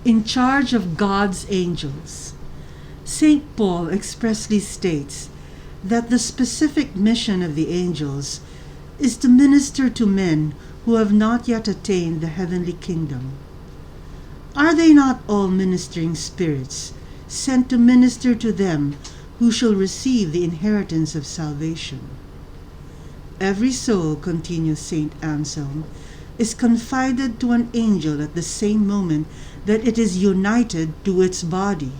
in charge of God's angels. St. Paul expressly states that the specific mission of the angels is to minister to men who have not yet attained the heavenly kingdom. Are they not all ministering spirits, sent to minister to them who shall receive the inheritance of salvation? Every soul, continues St. Anselm, is confided to an angel at the same moment that it is united to its body.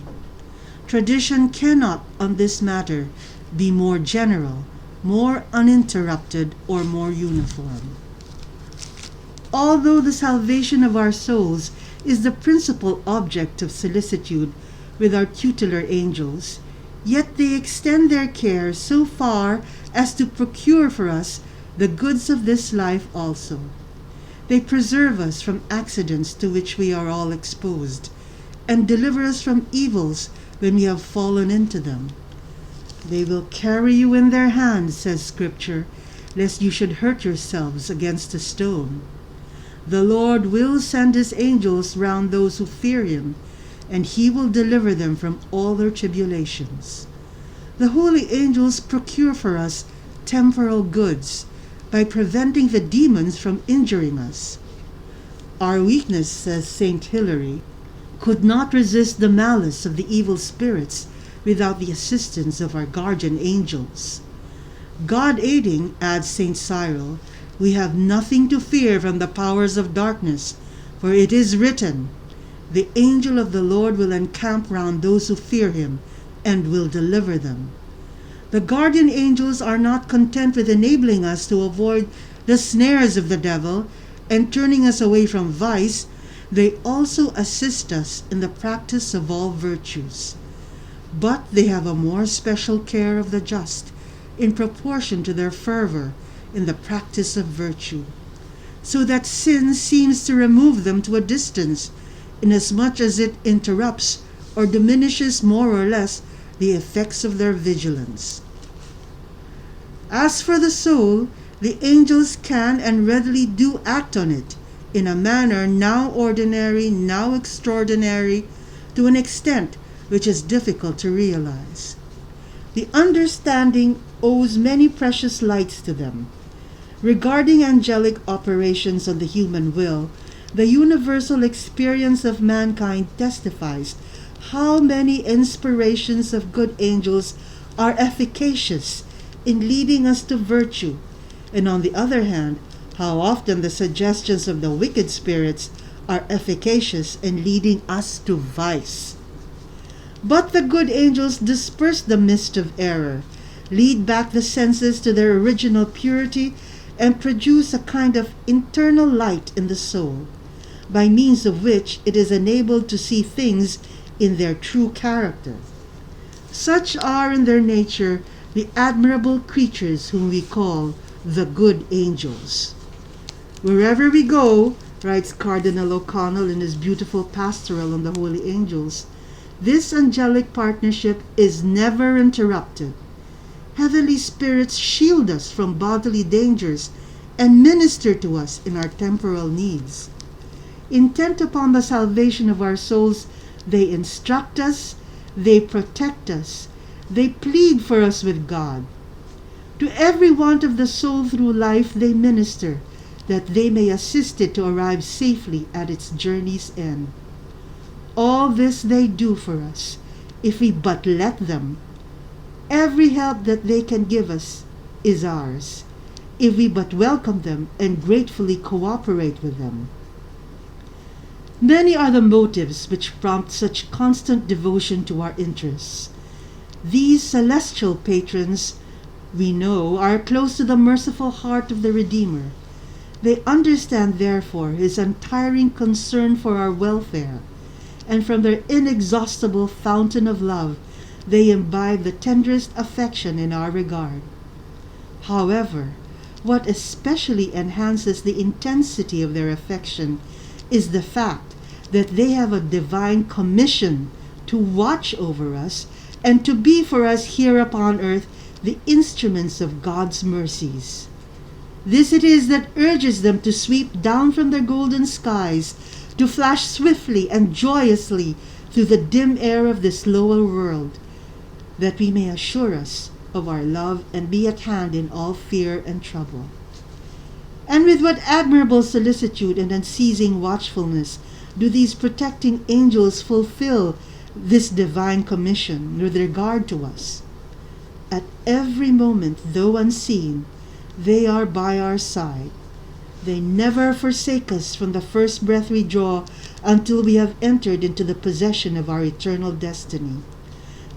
Tradition cannot, on this matter, be more general, more uninterrupted, or more uniform. Although the salvation of our souls is the principal object of solicitude with our tutelar angels, yet they extend their care so far as to procure for us the goods of this life also. They preserve us from accidents to which we are all exposed, and deliver us from evils when we have fallen into them. They will carry you in their hands, says Scripture, lest you should hurt yourselves against a stone. The Lord will send his angels round those who fear him, and he will deliver them from all their tribulations. The holy angels procure for us temporal goods by preventing the demons from injuring us. Our weakness, says Saint Hilary, could not resist the malice of the evil spirits without the assistance of our guardian angels. God aiding, adds Saint Cyril, we have nothing to fear from the powers of darkness, for it is written, "The angel of the Lord will encamp round those who fear him, and will deliver them." The guardian angels are not content with enabling us to avoid the snares of the devil and turning us away from vice, they also assist us in the practice of all virtues. But they have a more special care of the just, in proportion to their fervor in the practice of virtue, so that sin seems to remove them to a distance, inasmuch as it interrupts or diminishes more or less the effects of their vigilance. As for the soul, the angels can and readily do act on it, in a manner now ordinary, now extraordinary, to an extent which is difficult to realize. The understanding owes many precious lights to them. Regarding angelic operations on the human will, the universal experience of mankind testifies how many inspirations of good angels are efficacious in leading us to virtue, and on the other hand, how often the suggestions of the wicked spirits are efficacious in leading us to vice. But the good angels disperse the mist of error, lead back the senses to their original purity, and produce a kind of internal light in the soul, by means of which it is enabled to see things in their true character. Such are in their nature the admirable creatures whom we call the good angels. Wherever we go, writes Cardinal O'Connell in his beautiful pastoral on the holy angels, this angelic partnership is never interrupted. Heavenly spirits shield us from bodily dangers and minister to us in our temporal needs. Intent upon the salvation of our souls, they instruct us, they protect us, they plead for us with God. To every want of the soul through life they minister, that they may assist it to arrive safely at its journey's end. All this they do for us, if we but let them. Every help that they can give us is ours, if we but welcome them and gratefully cooperate with them. Many are the motives which prompt such constant devotion to our interests. These celestial patrons, we know, are close to the merciful heart of the Redeemer. They understand, therefore, his untiring concern for our welfare, and from their inexhaustible fountain of love, they imbibe the tenderest affection in our regard. However, what especially enhances the intensity of their affection is the fact that they have a divine commission to watch over us and to be for us here upon earth the instruments of God's mercies. This it is that urges them to sweep down from their golden skies to flash swiftly and joyously through the dim air of this lower world, that we may assure us of our love and be at hand in all fear and trouble. And with what admirable solicitude and unceasing watchfulness do these protecting angels fulfill this divine commission with regard to us. At every moment, though unseen, they are by our side. They never forsake us from the first breath we draw until we have entered into the possession of our eternal destiny.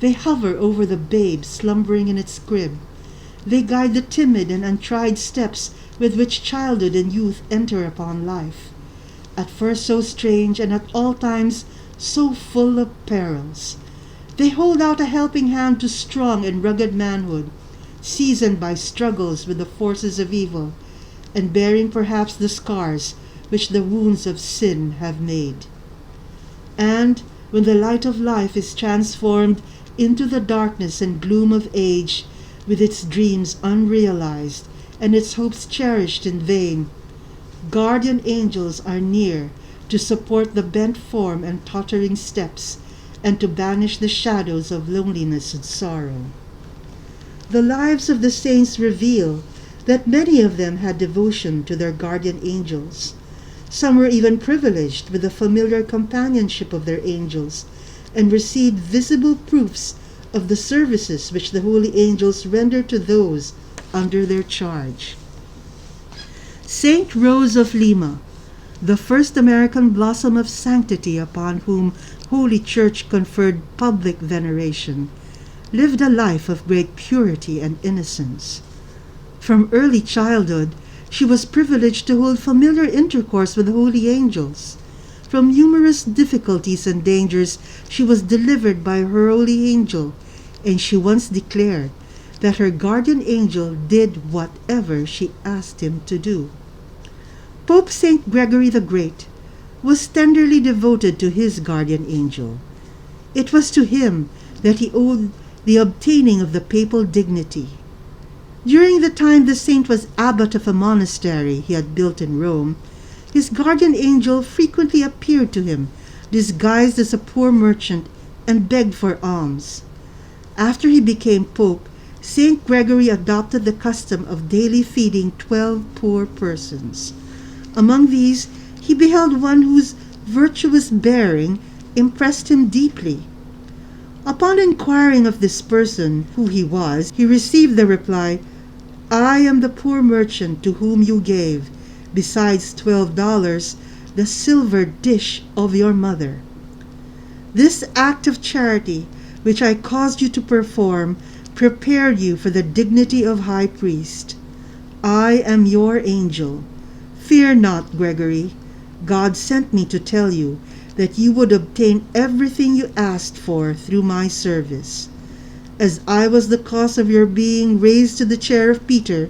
They hover over the babe slumbering in its crib. They guide the timid and untried steps with which childhood and youth enter upon life, at first so strange and at all times so full of perils. They hold out a helping hand to strong and rugged manhood, seasoned by struggles with the forces of evil, and bearing perhaps the scars which the wounds of sin have made. And when the light of life is transformed into the darkness and gloom of age, with its dreams unrealized and its hopes cherished in vain, guardian angels are near to support the bent form and tottering steps, and to banish the shadows of loneliness and sorrow. The lives of the saints reveal that many of them had devotion to their guardian angels. Some were even privileged with the familiar companionship of their angels, and received visible proofs of the services which the holy angels render to those under their charge. Saint Rose of Lima, the first American blossom of sanctity upon whom Holy Church conferred public veneration, lived a life of great purity and innocence. From early childhood, she was privileged to hold familiar intercourse with the holy angels. From numerous difficulties and dangers she was delivered by her holy angel, and she once declared that her guardian angel did whatever she asked him to do. Pope St. Gregory the Great was tenderly devoted to his guardian angel. It was to him that he owed the obtaining of the papal dignity. During the time the saint was abbot of a monastery he had built in Rome, his guardian angel frequently appeared to him, disguised as a poor merchant, and begged for alms. After he became pope, St. Gregory adopted the custom of daily feeding 12 poor persons. Among these, he beheld one whose virtuous bearing impressed him deeply. Upon inquiring of this person who he was, he received the reply, "I am the poor merchant to whom you gave, besides $12, the silver dish of your mother. This act of charity, which I caused you to perform, prepared you for the dignity of high priest. I am your angel. Fear not, Gregory. God sent me to tell you that you would obtain everything you asked for through my service. As I was the cause of your being raised to the chair of Peter,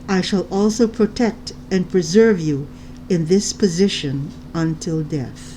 I shall also protect and preserve you in this position until death."